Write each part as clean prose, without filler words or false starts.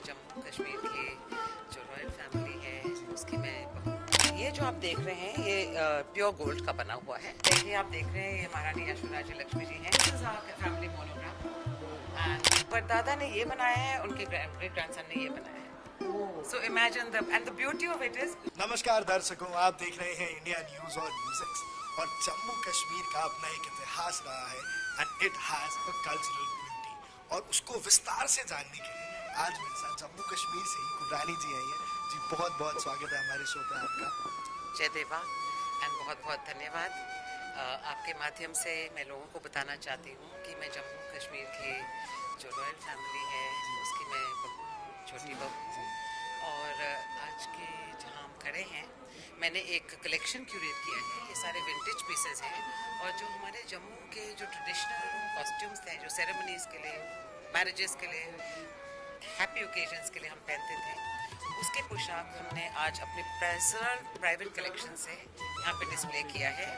जम्मू कश्मीर की जो royal family है उसकी मैं बहू हूँ। ये जो आप देख रहे हैं ये प्योर गोल्ड का बना हुआ है। देखिए आप देख रहे हैं ये महारानी यशोराज लक्ष्मी जी हैं। This is our family monogram and परदादा ने ये बनाया है, उनके ग्रेट ग्रैंडसन ने ये बनाया है। So imagine the end the beauty of it is. नमस्कार दर्शकों, आप देख रहे हैं इंडिया न्यूज और म्यूजिक। और जम्मू कश्मीर का अपना एक इतिहास रहा है and it has a cultural beauty, और उसको विस्तार से जानने के लिए आज मेरे साथ जम्मू कश्मीर से ही कुर्रानी जी आई है। जी बहुत बहुत स्वागत है हमारे शो पे आपका। जय देवा एंड बहुत बहुत धन्यवाद। आपके माध्यम से मैं लोगों को बताना चाहती हूँ कि मैं जम्मू कश्मीर की जो रॉयल फैमिली है उसकी मैं छोटी बहू हूँ। और आज के जहाँ हम खड़े हैं मैंने एक कलेक्शन क्यूरेट किया है। ये सारे विंटेज पीसेस हैं और जो हमारे जम्मू के जो ट्रेडिशनल कॉस्ट्यूम्स हैं जो सेरेमनीज के लिए, मैरिजेस के लिए, हैप्पी ओकेजन्स के लिए हम पहनते थे, उसके पोशाक हमने आज अपने पर्सनल प्राइवेट कलेक्शन से यहाँ पे डिस्प्ले किया है।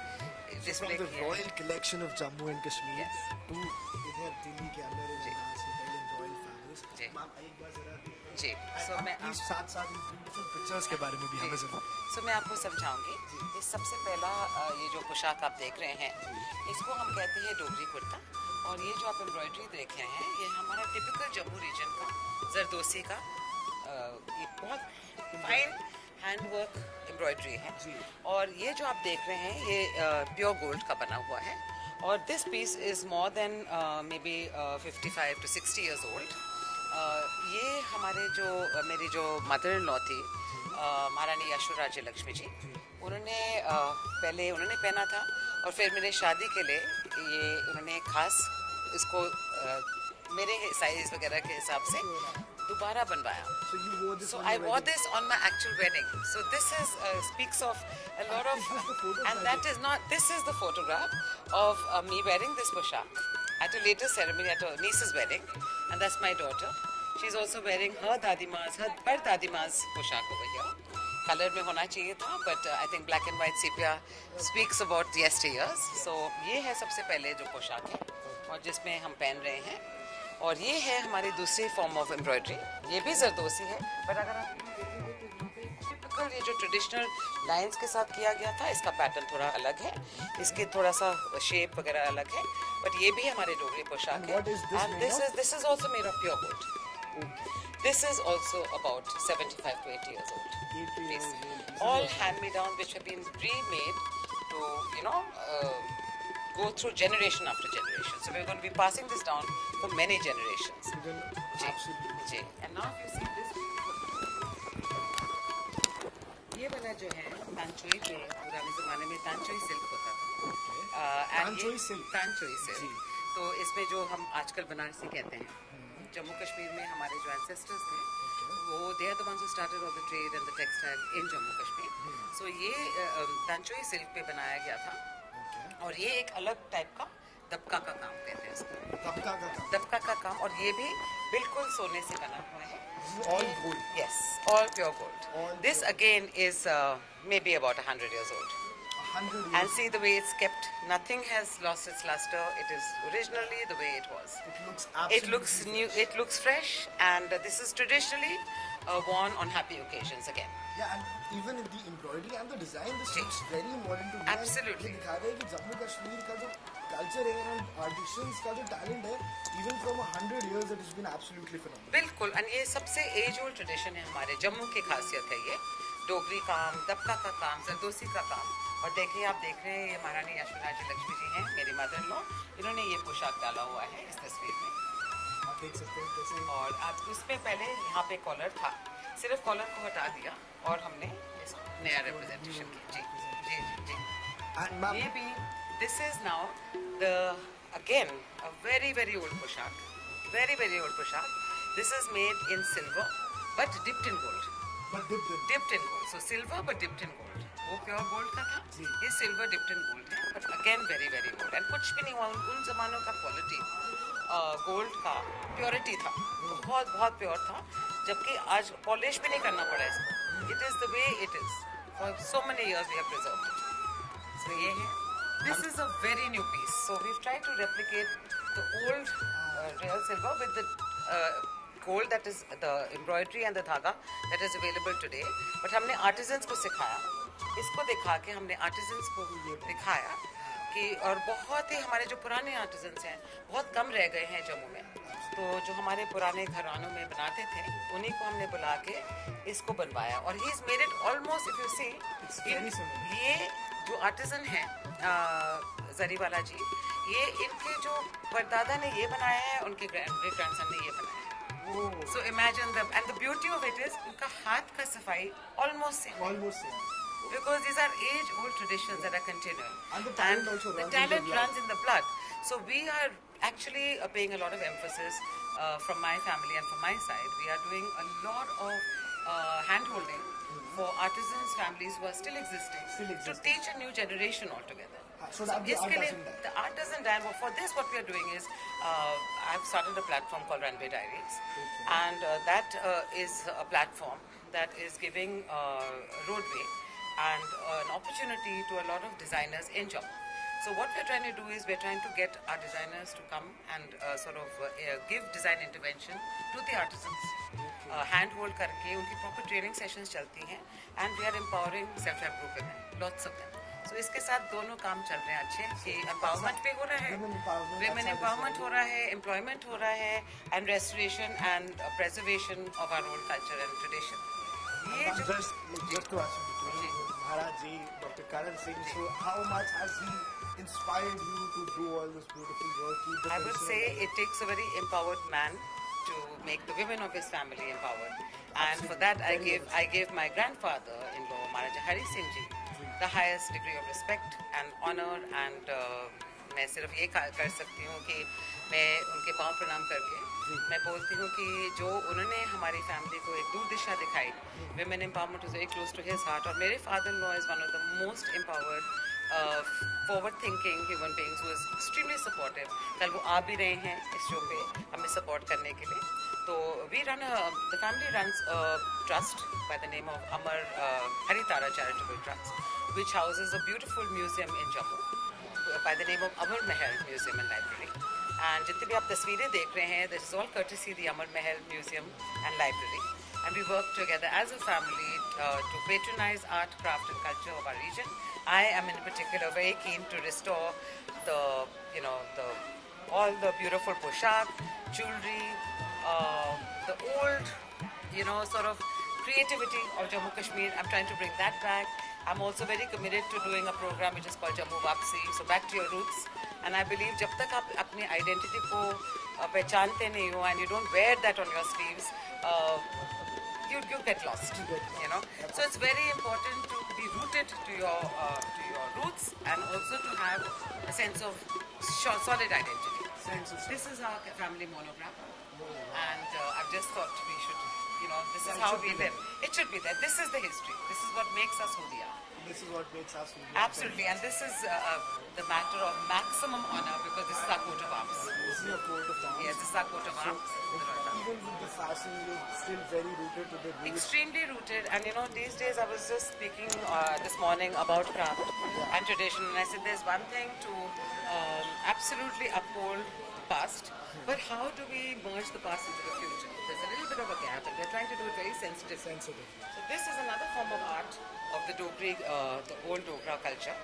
Display from the royal collection of Jammu and Kashmir to इधर दिल्ली के अंदर रॉयल फैमिलीज। जी। आप एक बार जरा जी। सो मैं साथ साथ ब्यूटीफुल पिक्चर्स के बारे में भी हमें जरूर। सो मैं आपको समझाऊंगी। ये सबसे पहला ये जो पोशाक आप देख रहे हैं इसको हम कहते हैं डोगरी कुर्ता। और ये जो आप एम्ब्रॉयडरी देख रहे हैं ये हमारा टिपिकल जम्मू रीजन का जरदोसी का ये बहुत फाइन हैंडवर्क एम्ब्रॉयडरी है। और ये जो आप देख रहे हैं ये प्योर गोल्ड का बना हुआ है। और this piece is more than maybe 55 to 60 years old। ये हमारे जो मेरी जो मदर इन लॉ थी महारानी यशोराज लक्ष्मी जी, उन्होंने पहले उन्होंने पहना था और फिर मेरे शादी के लिए ये उन्होंने खास इसको मेरे साइज वगैरह के हिसाब से दोबारा बनवाया। So I wore this on my actual wedding. So this is speaks of a lot of, and that is not. This is the photograph of me wearing this poshak at a later ceremony at a niece's wedding, and that's my daughter. She's also wearing her dadima's poshak over here. Color में होना चाहिए था, but I think black and white sepia speaks about yesteryears. So ये है सबसे पहले जो पोशाक है और जिसमें हम पहन रहे हैं। और ये है हमारी दूसरी फॉर्म ऑफ एम्ब्रॉयडरी। ये भी जरदोसी है, बट अगर आप टिपिकल ये जो ट्रेडिशनल लाइंस के साथ किया गया था इसका पैटर्न थोड़ा अलग है, इसके थोड़ा सा शेप वगैरह अलग है, बट ये भी हमारे डोगरी पोशाक है। And this is also made of pure gold. This is also about 75 to 80 years old। All hand-me-down which have been remade to go through generation after generation. So we're going to be passing this down for many generations. जी। And now if you see this, ये वाला जो है तांचोई पे पुराने ज़माने में तांचोई silk होता था। तांचोई सिल्क। तो इसमें जो हम आजकल बनारसी कहते हैं, जम्मू कश्मीर में हमारे जो एंसेस्टर्स थे वो they are the ones who started all the trade and the textile in Jammu Kashmir. So ये तांचोई सिल्क पे बनाया गया था। और ये एक अलग टाइप का दबका का काम कहते हैं इसको। दबका का काम। और ये भी बिल्कुल सोने से बना हुआ है। All gold. Yes, all pure gold. This again is maybe about 100 years old. 100 years. And see the way it's kept. Nothing has lost its luster. It is originally the way it was. It looks new. It looks fresh. And this is traditionally worn on happy occasions again. Yeah, and even in the embroidery and the design, this looks very modern to me. Absolutely. ये दिखा रहा है कि जम्मू कश्मीर का जो culture है and artisans का जो talent है, even from 100 years, it has been absolutely phenomenal. बिल्कुल। और ये सबसे एज ओल्ड ट्रेडिशन है हमारे जम्मू की खासियत है ये डोगरी काम, दबका का काम, जरदोसी का काम। और देखिए आप देख रहे हैं ये महारानी यशोराज लक्ष्मी जी हैं, मेरी मदर इन लॉ। इन्होंने ये पोशाक डाला हुआ है इस तस्वीर में। आप देख सकते हैं कैसे। और आप इसमें पहले यहाँ पे कॉलर था, सिर्फ कॉलर को हटा दिया और हमने नया रिप्रेजेंटेशन किया। जी जी जी जी। And ये भी this is now the again a very very old पोशाक, वेरी वेरी ओल्ड पोशाक। This is made in silver but dipped in gold. Dipped in gold. So silver but dipped in gold. वो pure gold का था, ये silver dipped in gold है, but again very very old. And कुछ भी नहीं हुआ उन जमानों का क्वालिटी गोल्ड का प्योरिटी था, बहुत बहुत प्योर था। जबकि आज पॉलिश भी नहीं करना पड़ा इसको। It is the way it is. For so many years we have preserved it. So ये है, this is a very new piece. So we try to replicate the old real silver with the gold that is the embroidery and the धागा that is available today. But हमने artisans को सिखाया, इसको दिखा के हमने artisans को दिखाया कि और बहुत ही हमारे जो पुराने artisans हैं बहुत कम रह गए हैं जम्मू में, तो जो हमारे पुराने घरानों में बनाते थे उन्हीं को हमने बुला के इसको बनवाया और he has made it almost, if you see, It's very similar. ये जो आर्टिजन हैं जरीवाला जी, ये इनके जो परदादा ने ये बनाया है, उनके ग्रेट ग्रैंडसन ने ये बनाया है. So imagine them, and the beauty of it is उनका हाथ का सफाई almost same. Almost same. Because these are age-old traditions that are continuing. And the talent also the runs in the talent blood. runs in the blood. So we are actually paying a lot of emphasis from my family and from my side. We are doing a lot of hand-holding for artisans, families who are still existing, to teach a new generation altogether. So that the art इसके लिए doesn't die. the art doesn't die. But for this, what we are doing is, I've started a platform called Runway Diaries, and that is a platform that is giving roadway and an opportunity to a lot of designers in Jammu. So what we're trying to do is we're trying to get our designers to come and sort of give design intervention to the artisans, handhold करके उनकी proper training sessions चलती हैं, and we are empowering self-help group women, lots of them. So इसके साथ दोनों काम चल रहे हैं अच्छे, कि empowerment भी हो रहा है, women empowerment हो रहा है, employment हो रहा है, and restoration and preservation of our own culture and tradition. ये जो Just to ask you, Maharaj ji, Dr. Karan Singh, so how much has he inspired you to do all this beautiful work? I would say it takes a very empowered man to make the women of his family empowered. And for that I gave my grandfather-in-law, Maharaja Hari Singh ji, the highest degree of respect and honor. And मैं सिर्फ ये कर सकती हूँ कि मैं उनके पाँव प्रणाम करके मैं बोलती हूँ कि जो उन्होंने हमारी फैमिली को एक दूर दिशा दिखाई, women empowerment is very close to his heart. और मेरे father-in-law is one of the most empowered, forward-thinking human beings who is extremely supportive. कल वो आ भी रहे हैं इस शो पे हमें support करने के लिए. तो the family runs a trust by the name of Amar Haritara Charitable Trust, which houses a beautiful museum in Jammu by the name of Amar Mahal Museum and Library. And जितनी भी आप तस्वीरें देख रहे हैं, this is all courtesy the Amar Mahal Museum and Library. And we work together as a family to patronize art, craft and culture of our region. I am in particular very keen to restore all the beautiful poshak, jewelry, the old, sort of creativity of Jammu Kashmir. I'm trying to bring that back. I'm also very committed to doing a program which is called Jammu Vapsi, so back to your roots. And I believe जब तक आप अपनी identity को पहचानते नहीं हो and you don't wear that on your sleeves, you get lost, So it's very important to be rooted to your roots and also to have a sense of solid identity. This is our family monogram, and I've just thought we should, this is how we live. It should be there. This is the history. This is what makes us who we are. This is what makes us who we are. Absolutely, and this is the matter of maximum honor because this is our coat of arms. This is your coat of arms. Yes, this is our coat of arms. Even with the fashion, you're still very rooted to the roots. Extremely rooted, and these days I was just speaking this morning about craft and tradition, and I said there's one thing to absolutely uphold the past, but how do we merge the past into the future? There's a little bit of a gap, and we're trying to do it very sensitively. So this is another form of art of the Dogri, the old Dogra culture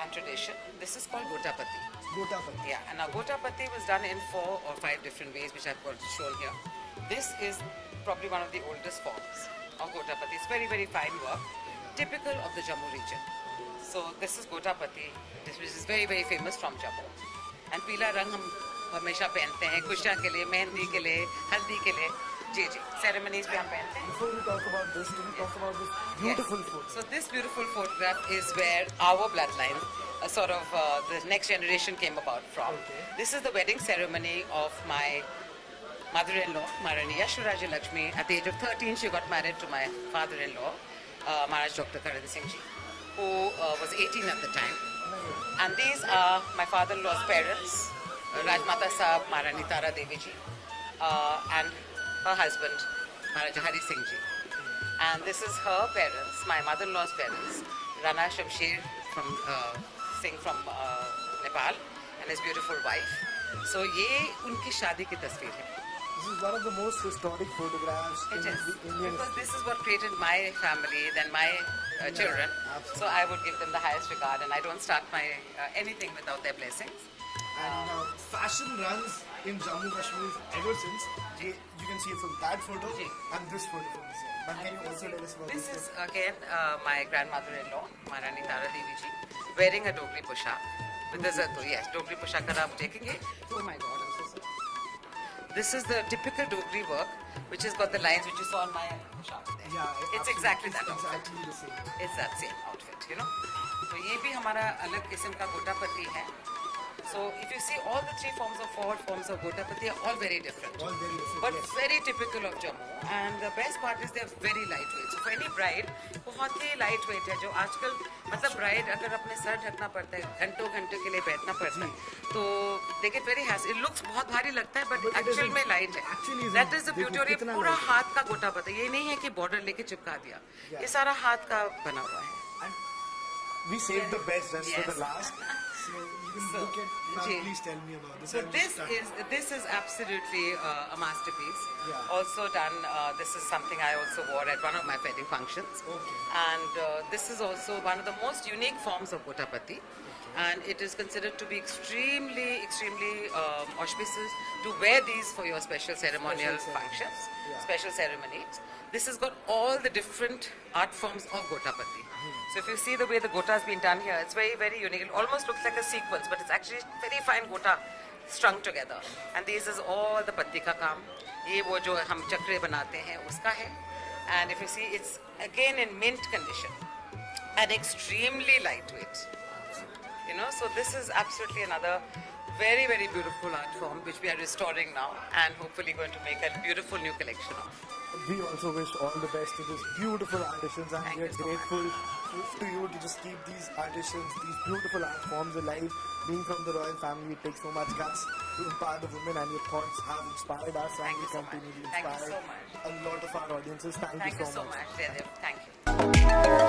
and tradition. This is called Gotapati. Gotapati. Yeah, and now Gotapati was done in 4 or 5 different ways, which I've got shown here. This is probably one of the oldest forms of Gotapati. It's very, very fine work, typical of the Jammu region. So this is Gotapati, which is very, very famous from Jammu. And पीला रंग हम हमेशा पहनते हैं खुशियाँ के लिए, मेहंदी के लिए, हल्दी के लिए. जी, ceremonies भी हम पहनते हैं. Before we talk about this, can we talk about this beautiful photo? So this beautiful photograph is where our bloodline, the next generation came about from. Okay. This is the wedding ceremony of my mother-in-law, Maharani Yashwaraja Lakshmi. At the age of 13, she got married to my father-in-law, Maharaj Dr. Karan Singh ji, who was 18 at the time. And these are my father-in-law's parents, Rajmata Sahab, Maharani Tara Devi ji, and her husband, Maharaja Hari Singh ji. And this is her parents, my mother-in-law's parents, Rana Shamsher Singh from Nepal, and his beautiful wife. So ये उनकी शादी की तस्वीर है. This is one of the most historic photographs It in is, the Indian because this is what created my family, then my children. absolutely. So I would give them the highest regard, and I don't start my anything without their blessings. And fashion runs in Jammu Kashmir ever since. You can see it from that photo Ji. and this photo from this year. But can you also tell us about This this? is again my grandmother-in-law, Maharani Tara Devi ji, wearing a Dogri poshak. With the Zardo, yes, Dogri poshak ka aap dekhenge. Oh my God, I'm so sorry. This is the typical Dogri work, which has got the lines which you saw on my poshak there. Yeah, It's absolutely. exactly that It's outfit. exactly the same. It's that same outfit, you know. तो ये भी हमारा अलग किस्म का गोटापति है. So if you see all the four forms of gotapati are all very different. All very different, But yes. very typical of Jammu. And the best part is they're very lightweight. So for any bride, बहुत ही lightweight है. जो आजकल मतलब bride अगर अपने sir ढकना पड़ता है, घंटों घंटों के लिए बैठना पड़ता है, तो they get very hassle. It looks बहुत भारी लगता है, but But it actual isn't. में light है. Actually isn't. That is the देखो beauty. और ये कितना पूरा light है. हाथ का गोटापति. ये नहीं है कि border लेके चिपका दिया. Yeah. ये सारा हाथ का बना हुआ है. And we saved the best dress for Yes. the last. So you can So, look at. Now Ji. please tell me about this. So I'm just stunned. this is absolutely a masterpiece. Yeah. Also done. This is something I also wore at one of my wedding functions. Okay. And this is also one of the most unique forms of gotapati. And it is considered to be extremely auspicious to wear these for your special ceremonial Special ceremonies. functions, Yeah. special ceremonies. This has got all the different art forms of gotapati. So if you see the way the gota has been done here, it's very, very unique. It almost looks like a sequence, but it's actually very fine gota strung together. And this is all the patti ka kaam. ये वो जो हम चक्रे बनाते हैं उसका है. And if you see, it's again in mint condition and extremely lightweight. You know, so this is absolutely another very, very beautiful art form which we are restoring now and hopefully going to make a beautiful new collection of. We also wish all the best to this beautiful artisans, and Thank we are you so grateful to you to just keep these artisans, these beautiful art forms alive. Being from the royal family, it takes so much guts to empower the women, and your thoughts have inspired us, and Thank we you so continue to much. Thank you inspire so much. a lot of our audiences. Thank Thank you you so so much. much, Dev. Thank you.